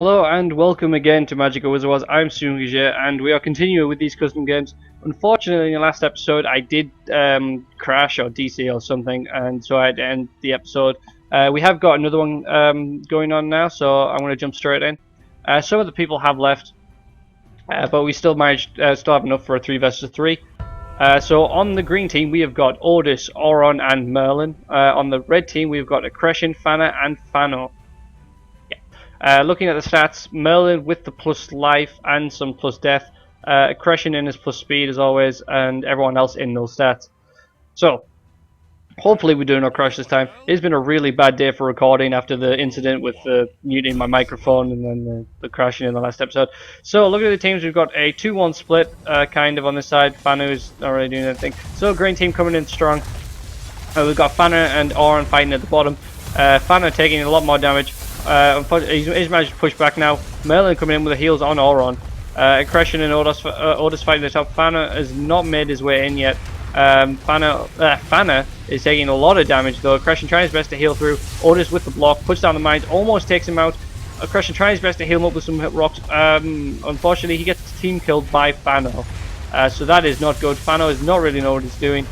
Hello and welcome again to Magicka Wizard Wars. I'm Sungaja and we are continuing with these custom games. Unfortunately, in the last episode I did crash or DC or something, and so I had to end the episode. We have got another one going on now, so I'm going to jump straight in. Some of the people have left, but we still still have enough for a 3 versus 3. So on the green team we have got Ordis, Auron and Merlin. On the red team we've got Aggression, Fana and Fano. Looking at the stats, Merlin with the plus life and some plus death, Aggression in his plus speed as always, and everyone else in no stats. So, hopefully we do no crash this time. It's been a really bad day for recording after the incident with muting my microphone and then the crashing in the last episode. So, looking at the teams, we've got a 2-1 split kind of on this side. Fanu not really doing anything. So, green team coming in strong. We've got Fana and Auron fighting at the bottom. Fana taking a lot more damage. Unfortunately, he's managed to push back now. Merlin coming in with the heals on Auron. Aggression and Ordis fighting the top. Fana has not made his way in yet. Fana is taking a lot of damage though. Aggression trying his best to heal through. Ordis with the block, puts down the mines, almost takes him out. Aggression trying his best to heal him up with some rocks. Unfortunately, he gets team killed by Fano. So that is not good. Fano does not really know what he's doing.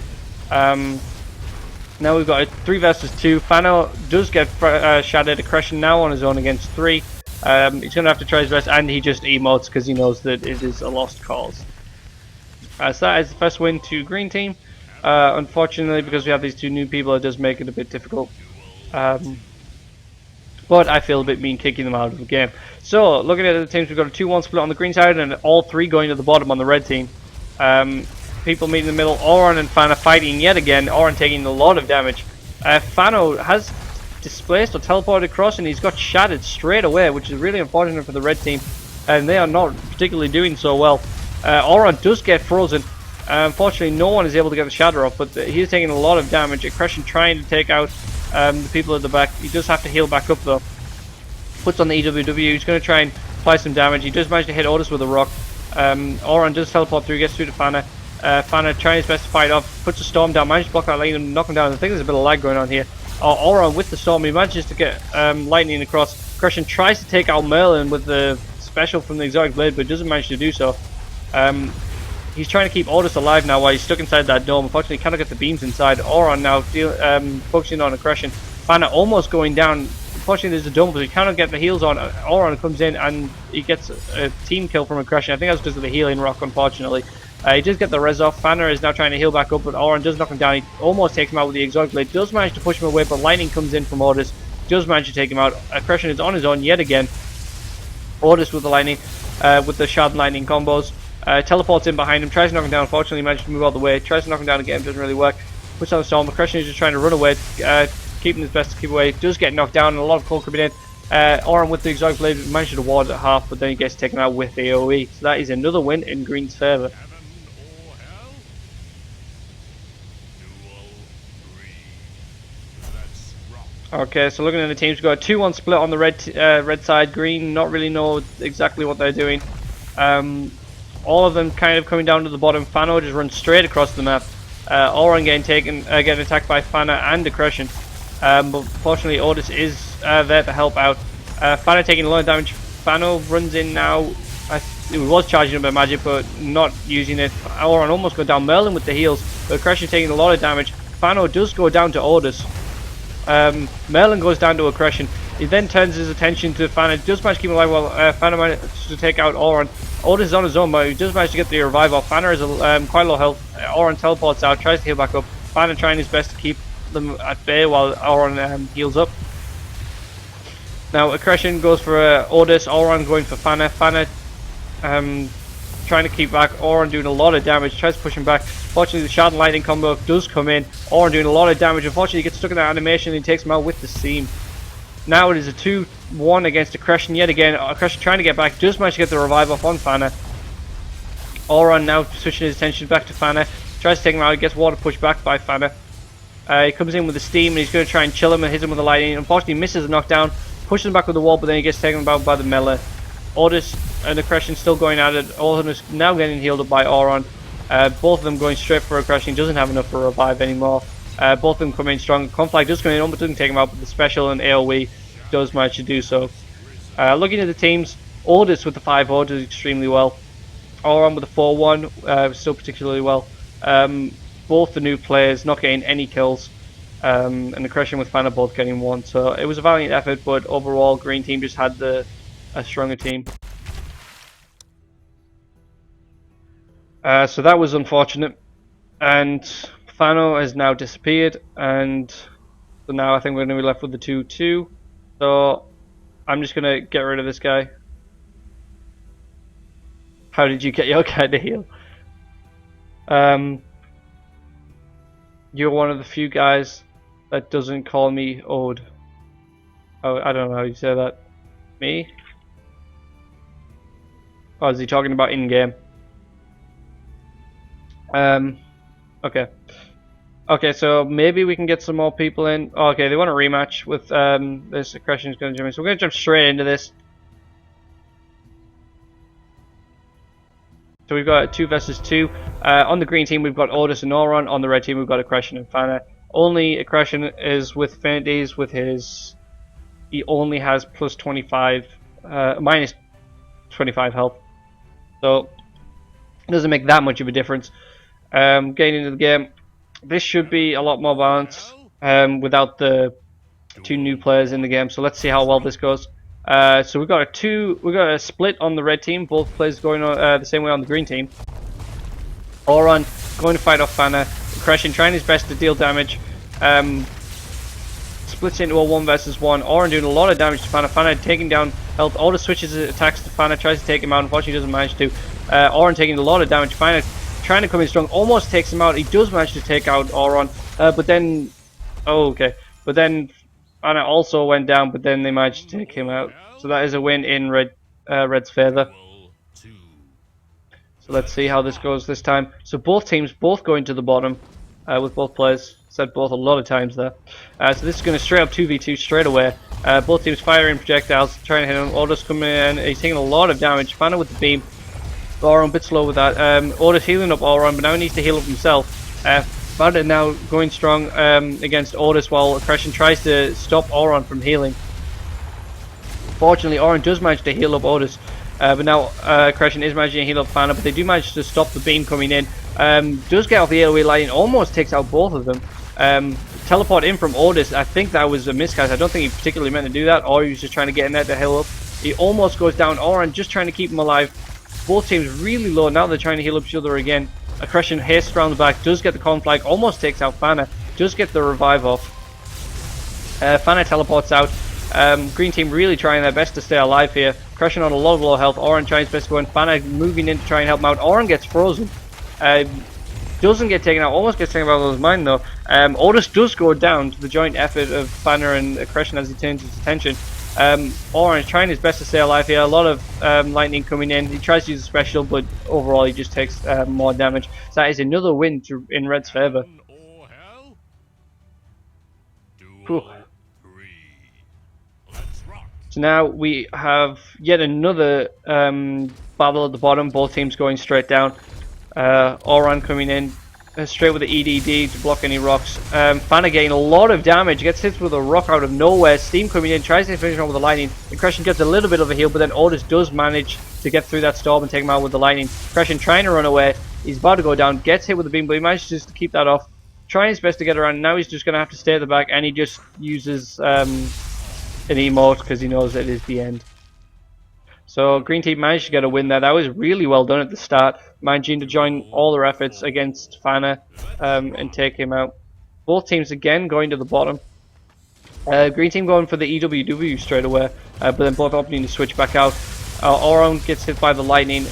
Now we've got a 3 versus 2. Fano does get shattered. Aggression now on his own against 3. He's going to have to try his best, and he just emotes because he knows that it is a lost cause. So that is the first win to green team. Unfortunately, because we have these 2 new people, it does make it a bit difficult. But I feel a bit mean kicking them out of the game. So, looking at the teams, we've got a 2-1 split on the green side, and all 3 going to the bottom on the red team. People meet in the middle. Auron and Fana fighting yet again. Auron taking a lot of damage. Fano has displaced or teleported across, and he's got shattered straight away, which is really unfortunate for the red team, and they are not particularly doing so well. Auron does get frozen. Unfortunately, no one is able to get the shatter off, but he's taking a lot of damage. Aggression trying to take out the people at the back. He does have to heal back up though. Puts on the EWW. He's going to try and apply some damage. He does manage to hit Ordis with a rock. Auron does teleport through, gets through to Fana. Fana trying his best to fight off, puts a storm down, manages to block that lane and knock him down. I think there's a bit of lag going on here. Auron with the storm, he manages to get lightning across. Aggression tries to take out Merlin with the special from the exotic blade, but doesn't manage to do so. He's trying to keep Ordis alive now while he's stuck inside that dome. Unfortunately, he cannot get the beams inside. Auron now focusing on Aggression. Fana almost going down. Unfortunately, there's a dome, but he cannot get the heals on. Auron comes in and he gets a team kill from Aggression. I think that's because of the healing rock, unfortunately. He does get the res off. Fana is now trying to heal back up, but Auron does knock him down. He almost takes him out with the exotic blade. Does manage to push him away, but lightning comes in from Ordis. Does manage to take him out. Aggression is on his own yet again. Ordis with the lightning, with the shard and lightning combos. Teleports in behind him, tries to knock him down. Unfortunately, manages to move all the way. Tries to knock him down again, doesn't really work. Puts on the storm. Aggression is just trying to run away, keeping his best to keep away. Does get knocked down, and a lot of cold coming in. Auron with the exotic blade manages to ward at half, but then he gets taken out with the AoE. So that is another win in green's favour. Okay, so looking at the teams, we've got a 2-1 split on the red side. Green not really know exactly what they're doing. All of them kind of coming down to the bottom. Fano just runs straight across the map. Auron getting attacked by Fana and Aggression. But fortunately, Ordis is there to help out. Fana taking a lot of damage. Fano runs in now. He was charging up by magic, but not using it. Auron almost got down. Merlin with the heals, but Aggression taking a lot of damage. Fano does go down to Ordis. Merlin goes down to Aggression. He then turns his attention to Fana. Does manage to keep him alive while Fana manages to take out Auron. Ordis is on his own, but he does manage to get the revive off. Fana is quite low health. Auron teleports out, tries to heal back up. Fana trying his best to keep them at bay while Auron heals up. Now Aggression goes for Ordis. Auron going for Fana. Fana trying to keep back. Auron doing a lot of damage. Tries to push him back. Fortunately, the shard and lightning combo does come in. Auron doing a lot of damage. Unfortunately, he gets stuck in that animation and he takes him out with the seam. Now it is a 2-1 against Aggression yet again. Aggression trying to get back. Does manage to get the revive off on Fana. Auron now switching his attention back to Fana. Tries to take him out. He gets water pushed back by Fana. He comes in with the steam and he's going to try and chill him and hit him with the lightning. Unfortunately, misses the knockdown. Pushes him back with the wall, but then he gets taken out by the melee. Ordis and Aggression still going at it. All of them is now getting healed up by Auron. Both of them going straight for Aggression. He doesn't have enough for a revive anymore. Both of them come in strong. Conflict does come in, almost doesn't take him out, but the special and AoE does manage to do so. Looking at the teams, Orders with the 5-0 does extremely well. Auron with the 4-1 still particularly well. Both the new players not getting any kills, and Aggression with Fana both getting 1. So it was a valiant effort, but overall, Green Team just had a stronger team. So that was unfortunate, and Fano has now disappeared, and so now I think we're going to be left with the 2-2. So I'm just going to get rid of this guy. How did you get your guy to heal? You're one of the few guys that doesn't call me Ode. Oh, I don't know how you say that. Me? Oh, is he talking about in-game? Okay. Okay, so maybe we can get some more people in. Oh, okay, they want a rematch with this. Aggression is going to jump in. So we're going to jump straight into this. So we've got 2 versus 2. On the green team, we've got Ordis and Auron. On the red team, we've got Aggression and Fana. Only Aggression is with Affinities with his... He only has plus 25, minus 25 health. So it doesn't make that much of a difference. Getting into the game, this should be a lot more balanced without the 2 new players in the game. So let's see how well this goes. So we've got a split on the red team. Both players going the same way on the green team. Auron going to fight off Fana. Aggression trying his best to deal damage. Splits into a 1 versus 1. Auron doing a lot of damage to Fana. Fana taking down health. Order switches his attacks to Fana. Tries to take him out. Unfortunately doesn't manage to. Auron taking a lot of damage. Fana trying to come in strong. Almost takes him out. He does manage to take out Auron. But then... Oh, okay. But then... Fana also went down, but then they managed to take him out. So that is a win in Red's favour. So let's see how this goes this time. So both teams going to the bottom with both players. Said both a lot of times there. So this is going to straight up 2v2 straight away. Both teams firing projectiles, trying to hit him. Orders coming in. He's taking a lot of damage. Fana with the beam. Auron a bit slow with that. Orders healing up Auron, but now he needs to heal up himself. Fana now going strong against Orders while Aggression tries to stop Auron from healing. Fortunately, Auron does manage to heal up Orders, but now Aggression is managing to heal up Fana, but they do manage to stop the beam coming in. Does get off the AoE line, almost takes out both of them. Teleport in from Orders, I think that was a miscast. I don't think he particularly meant to do that, or he was just trying to get in there to heal up. He almost goes down. Auron just trying to keep him alive. Both teams really low, now they're trying to heal up each other again. Aggression hastes around the back, does get the conflag, almost takes out Fana, does get the revive off. Fana teleports out. Green team really trying their best to stay alive here. Aggression on a lot of low health. Auron tries his best to go in. Fana moving in to try and help him out. Auron gets frozen. Doesn't get taken out. Almost gets taken out of his mind though. Orders does go down to the joint effort of Fana and Aggression as he turns his attention. Auron is trying his best to stay alive here. A lot of lightning coming in. He tries to use a special, but overall he just takes more damage. So that is another win in Red's favour. So now we have yet another battle at the bottom. Both teams going straight down. Auron coming in straight with the EDD to block any rocks. Fana getting a lot of damage, gets hit with a rock out of nowhere. Steam coming in, tries to finish him with the lightning. Aggression gets a little bit of a heal, but then Orders does manage to get through that storm and take him out with the lightning. Aggression trying to run away. He's about to go down, gets hit with the beam, but he manages to keep that off. Trying his best to get around. Now he's just going to have to stay at the back, and he just uses an emote because he knows that it is the end. So Green Team managed to get a win there. That was really well done at the start, managing to join all their efforts against Fana and take him out. Both teams again going to the bottom. Green Team going for the EWW straight away, but then both opting to switch back out. Auron gets hit by the lightning.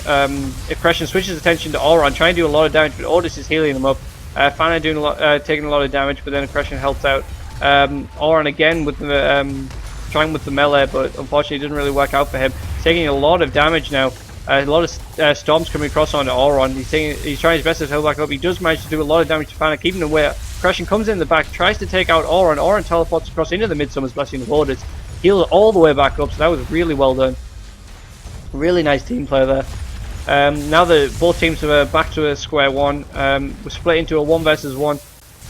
Aggression switches attention to Auron, trying to do a lot of damage, but Ordis is healing him up. Fana doing taking a lot of damage, but then Aggression helps out. Auron again with the trying with the melee, but unfortunately it didn't really work out for him. He's taking a lot of damage now. A lot of storms coming across onto Auron. He's trying his best to hold back up. He does manage to do a lot of damage to Fana, keeping him away. Aggression comes in the back, tries to take out Auron. Auron teleports across into the Midsummer's Blessing of Orders. Heals all the way back up, so that was really well done. Really nice team play there. Now that both teams are back to a square one, we're split into a 1 versus 1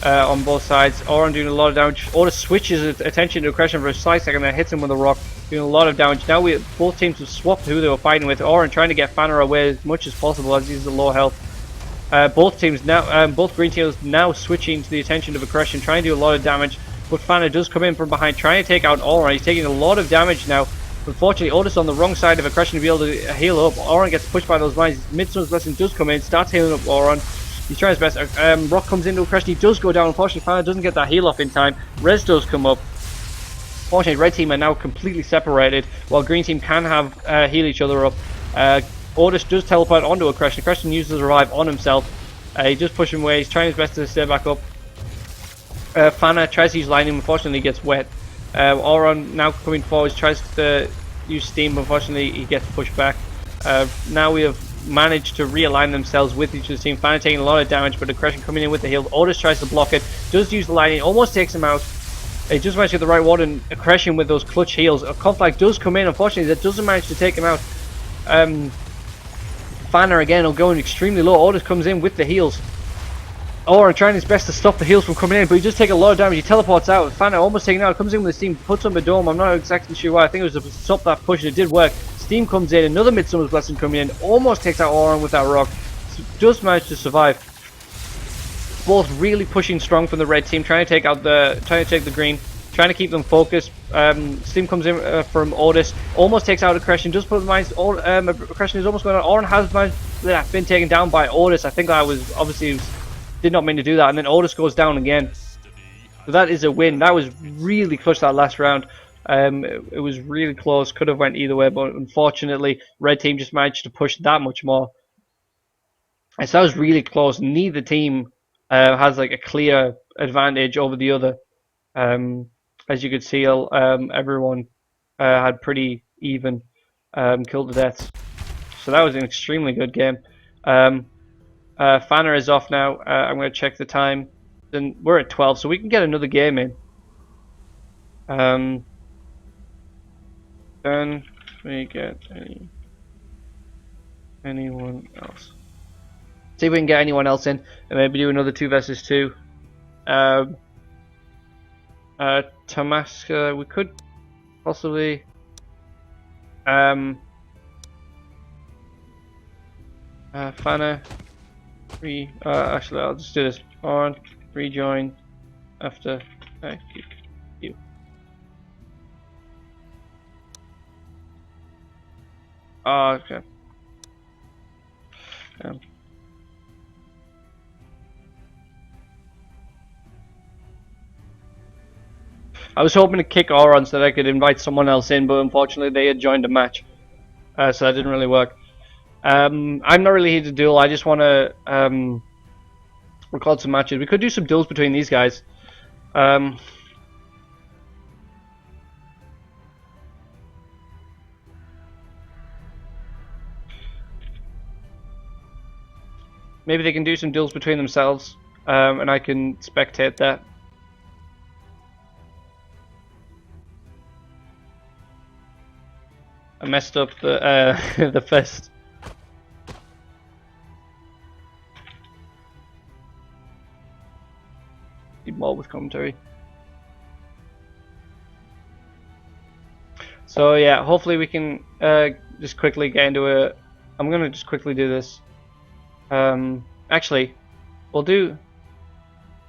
on both sides. Auron doing a lot of damage. Orders switches attention to Aggression for a slight second, then hits him with a rock. doing a lot of damage. Now both teams have swapped who they were fighting with. Oran trying to get Fanner away as much as possible as he's at low health. Both teams now, both green teams now switching to the attention of aggression, trying to do a lot of damage. But Fanner does come in from behind, trying to take out Oran. He's taking a lot of damage now. Unfortunately, Otis on the wrong side of aggression to be able to heal up. Oran gets pushed by those mines. Midsummer's Blessing does come in, starts healing up Oran. He's trying his best. Rock comes into aggression. He does go down. Unfortunately, Fanner doesn't get that heal off in time. Res does come up. Fortunately, red team are now completely separated, while green team can have heal each other up. Otis does teleport onto aggression. Aggression uses a revive on himself. He does push him away. He's trying his best to stay back up. Fanner tries to use lightning, unfortunately gets wet. Oran now coming forward, tries to use steam, but unfortunately he gets pushed back. Now we have managed to realign themselves with each other's team. Fanner taking a lot of damage, but aggression coming in with the heal. Otis tries to block it, does use the lightning, almost takes him out. He just managed to get the right ward, and aggression with those clutch heals. A conflict does come in, unfortunately that doesn't manage to take him out. Fanner again will go extremely low. Otis comes in with the heals. Oran trying his best to stop the heals from coming in, but he does take a lot of damage. He teleports out. Fanner almost taken out. Comes in with the steam, puts on the dome. I'm not exactly sure why. I think it was to stop that push, and it did work. Steam comes in. Another Midsummer's Blessing coming in. Almost takes out Oran with that rock. Does manage to survive. Both really pushing strong from the red team, trying to take the green, trying to keep them focused. Steam comes in from Otis. Almost takes out aggression. Does put mines. Aggression is almost going on. Oran has been taken down by Otis. I think that was obviously. Did not mean to do that, and then Otis goes down again. So that is a win. That was really close, that last round. It was really close. Could have went either way, but unfortunately, red team just managed to push that much more. And so that was really close. Neither team has like a clear advantage over the other. As you could see, everyone had pretty even kill to deaths. So that was an extremely good game. Fanner is off now. I'm going to check the time. Then we're at 12, so we can get another game in. Can we get anyone else? See if we can get anyone else in, and maybe do another 2 versus 2. Tamaska, we could possibly. Fanner. Actually, I'll just do this. On rejoin after you. Oh, okay. I was hoping to kick Oran so that I could invite someone else in, but unfortunately they had joined a match, so that didn't really work. I'm not really here to duel. I just want to record some matches. We could do some duels between these guys. Maybe they can do some duels between themselves, and I can spectate that. I messed up the the first. Need more with commentary. So yeah, hopefully we can just quickly get into it. I'm gonna just quickly do this. Actually,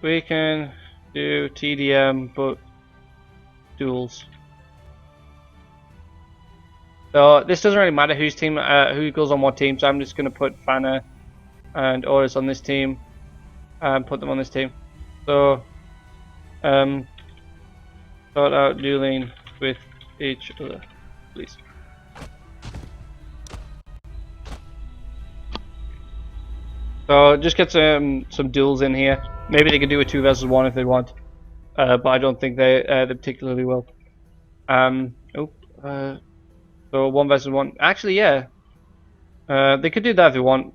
we can do TDM, but duels. So this doesn't really matter whose team, who goes on what team. So I'm just gonna put Fanner and Otis on this team, and put them on this team. So, start out dueling with each other, please. So just get some duels in here. Maybe they can do a 2 versus 1 if they want, but I don't think they particularly will. So 1 versus 1. Actually, yeah, they could do that if they want.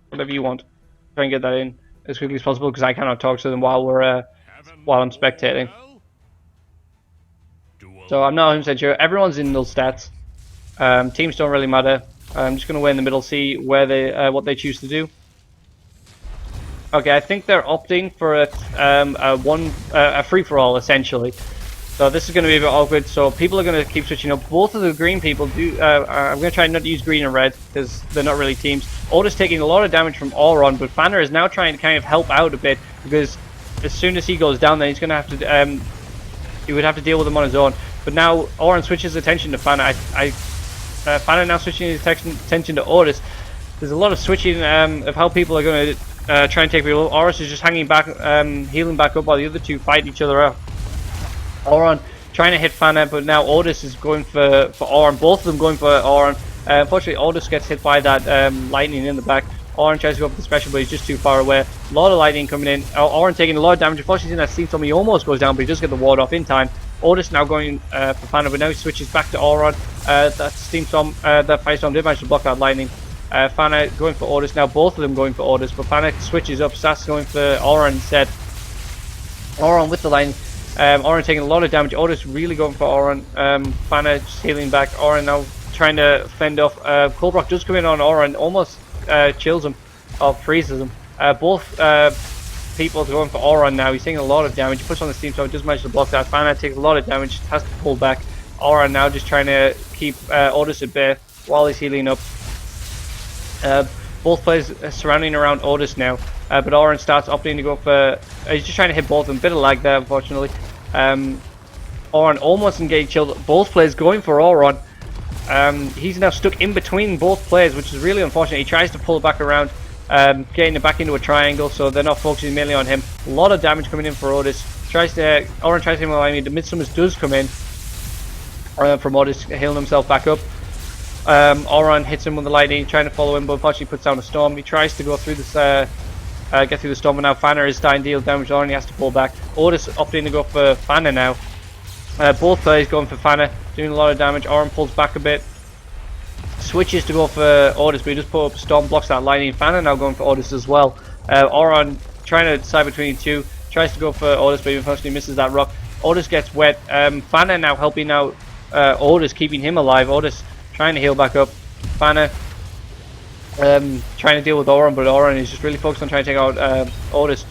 Whatever you want. Try and get that in as quickly as possible because I cannot talk to them while I'm spectating. So I'm not 100% sure. Everyone's in null stats. Teams don't really matter. I'm just gonna wait in the middle, see where they what they choose to do. Okay, I think they're opting for a free for all essentially. So So this is going to be a bit awkward. So people are going to keep switching up. Both of the green people do. I'm going to try not to use green and red because they're not really teams. Otis taking a lot of damage from Auron, but Fanner is now trying to kind of help out a bit because as soon as he goes down, then he's going to have to. He would have to deal with him on his own. But now Auron switches attention to Fanner. Fanner now switching his attention to Otis. There's a lot of switching of how people are going to try and take people. Otis is just hanging back, healing back up while the other two fight each other out. Auron trying to hit Fanner, but now Otis is going for Auron. Both of them going for Auron. Unfortunately, Otis gets hit by that lightning in the back. Auron tries to go up the special, but he's just too far away. A lot of lightning coming in. Auron taking a lot of damage. Unfortunately, in that steam storm, he almost goes down, but he does get the ward off in time. Otis now going for Fanner, but now he switches back to Auron. That steam storm, that firestorm did manage to block that lightning. Fanner going for Otis. Now both of them going for Otis, but Fanner switches up. Sass going for Auron instead. Auron with the lightning. Auron taking a lot of damage. Otis really going for Auron. Fanner just healing back. Auron now trying to fend off. Colbrock does come in on Auron, almost chills him or freezes him. Both people going for Auron now. He's taking a lot of damage. He puts on the steam storm, does manage to block that. Fanner takes a lot of damage, has to pull back. Auron now just trying to keep Otis at bay while he's healing up. Both players surrounding around Otis now. But Auron starts opting to go for. He's just trying to hit both of them. Bit of lag there, unfortunately. Auron almost engaged chilled. Both players going for Auron. He's now stuck in between both players, which is really unfortunate. He tries to pull back around, getting it back into a triangle, so they're not focusing mainly on him. A lot of damage coming in for Otis. Auron tries to hit him while the Midsummers does come in from Otis, healing himself back up. Auron hits him with the lightning, trying to follow him, but unfortunately puts down a storm. He tries to go through this. Get through the storm, but now Fanner is dying, deal damage. Auron has to pull back. Otis opting to go for Fanner now. Both players going for Fanner, doing a lot of damage. Auron pulls back a bit, switches to go for Otis, but he just put up a storm, blocks that lightning. Fanner now going for Otis as well. Auron trying to decide between the two, tries to go for Otis, but unfortunately misses that rock. Otis gets wet. Fanner now helping out Otis, keeping him alive. Otis trying to heal back up. Fanner trying to deal with Auron, but Auron is just really focused on trying to take out Otis.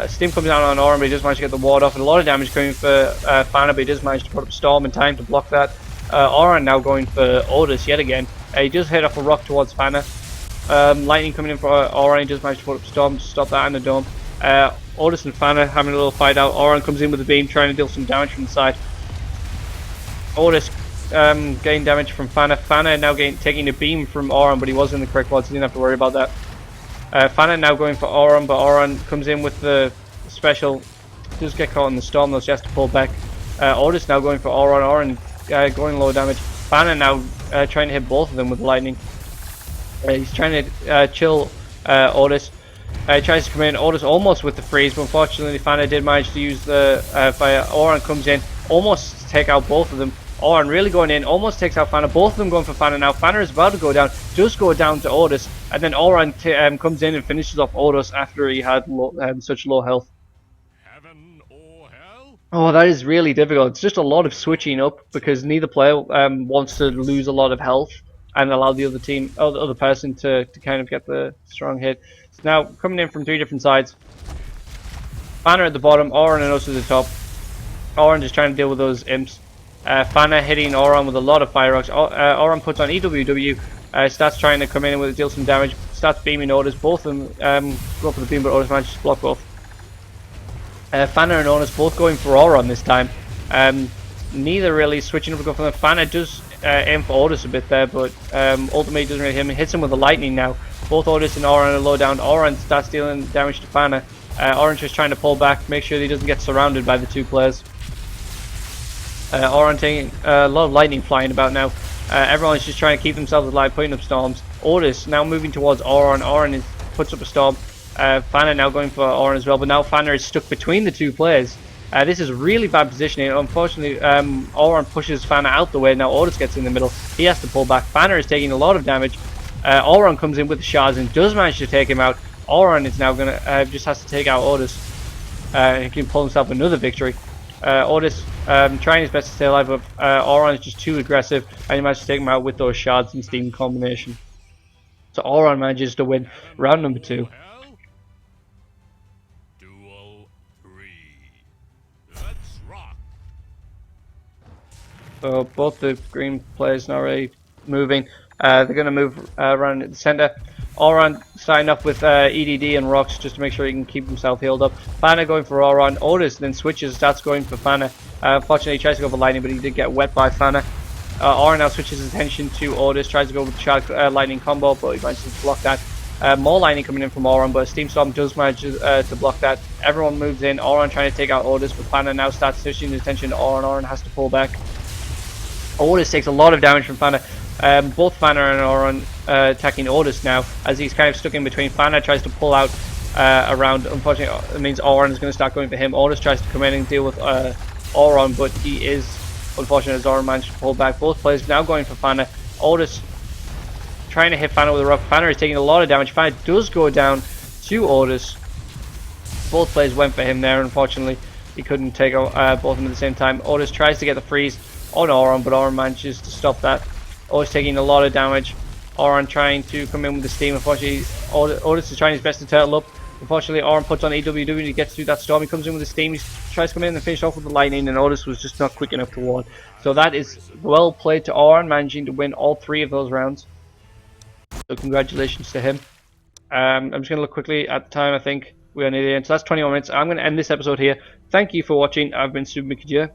Steam comes down on Auron, but he does manage to get the ward off, and a lot of damage coming for Fanner, but he does manage to put up a storm in time to block that. Auron now going for Otis yet again. He does head off a rock towards Fanner. Lightning coming in for Auron, he does manage to put up a storm to stop that and the dome. Otis and Fanner having a little fight out. Auron comes in with a beam, trying to deal some damage from the side. Otis getting damage from Fanner. Fanner now taking a beam from Auron, but he was in the correct ward, so he didn't have to worry about that. Fanner now going for Auron, but Auron comes in with the special. Does get caught in the storm, though, so he has to pull back. Otis now going for Auron. Auron going low damage. Fanner now trying to hit both of them with lightning. He's trying to chill Otis. He tries to come in. Otis almost with the freeze, but unfortunately Fanner did manage to use the fire. Auron comes in, almost to take out both of them. Auron really going in, almost takes out Fanner. Both of them going for Fanner now. Fanner is about to go down, just go down to Otis, and then Auron comes in and finishes off Otis after he had such low health. Heaven or hell? Oh, that is really difficult. It's just a lot of switching up because neither player wants to lose a lot of health and allow the other person to kind of get the strong hit. So now coming in from three different sides. Fanner at the bottom, Auron and Otis at the top. Auron just trying to deal with those imps. Fanner hitting Auron with a lot of fire rocks. Auron puts on EWW, starts trying to come in with deal some damage, starts beaming Otis. Both of them go for the beam, but Otis manages to block both. Fanner and Otis both going for Auron this time. Neither really switching up to go for them. Fanner does aim for Otis a bit there, but ultimately doesn't really hit him. He hits him with the lightning now. Both Otis and Auron are low down. Auron starts dealing damage to Fanner. Auron just trying to pull back, make sure that he doesn't get surrounded by the two players. Auron taking a lot of lightning flying about now. Everyone's just trying to keep themselves alive, putting up storms. Otis now moving towards Auron. Auron puts up a storm. Fanner now going for Auron as well, but now Fanner is stuck between the two players. This is really bad positioning. Unfortunately, Auron pushes Fanner out the way. Now Otis gets in the middle. He has to pull back. Fanner is taking a lot of damage. Auron comes in with the shards and does manage to take him out. Auron is now gonna just has to take out Otis. He can pull himself another victory. Otis trying his best to stay alive, but Auron is just too aggressive, and he manages to take him out with those shards and steam combination. So Auron manages to win round number 2. Duel 3. Let's rock. So both the green players not really moving. They're going to move around the center. Auron starting off with EDD and rocks just to make sure he can keep himself healed up. Fana going for Auron. Otis then switches, starts going for Fana. Unfortunately, he tries to go for lightning, but he did get wet by Fana. Auron now switches his attention to Otis, tries to go with the lightning combo, but he manages to block that. More lightning coming in from Auron, but Steam Storm does manage to block that. Everyone moves in. Auron trying to take out Otis, but Fana now starts switching his attention to Auron. Auron has to pull back. Otis takes a lot of damage from Fana. Both Fana and Auron attacking Otis now, as he's kind of stuck in between. Fana tries to pull out around. Unfortunately, it means Auron is going to start going for him. Otis tries to come in and deal with Auron, but he is unfortunate as Auron managed to pull back. Both players now going for Fana. Otis trying to hit Fana with a rock. Fana is taking a lot of damage. Fana does go down to Otis. Both players went for him there. Unfortunately, he couldn't take both of them at the same time. Otis tries to get the freeze on Auron, but Auron manages to stop that. Otis taking a lot of damage. Auron trying to come in with the steam. Unfortunately, Otis is trying his best to turtle up. Unfortunately, Auron puts on AWW and he gets through that storm. He comes in with the steam. He tries to come in and finish off with the lightning, and Otis was just not quick enough to ward. So that is well played to Auron, managing to win all 3 of those rounds. So congratulations to him. I'm just going to look quickly at the time. I think we are near the end. So that's 21 minutes. I'm going to end this episode here. Thank you for watching. I've been Super Magicka.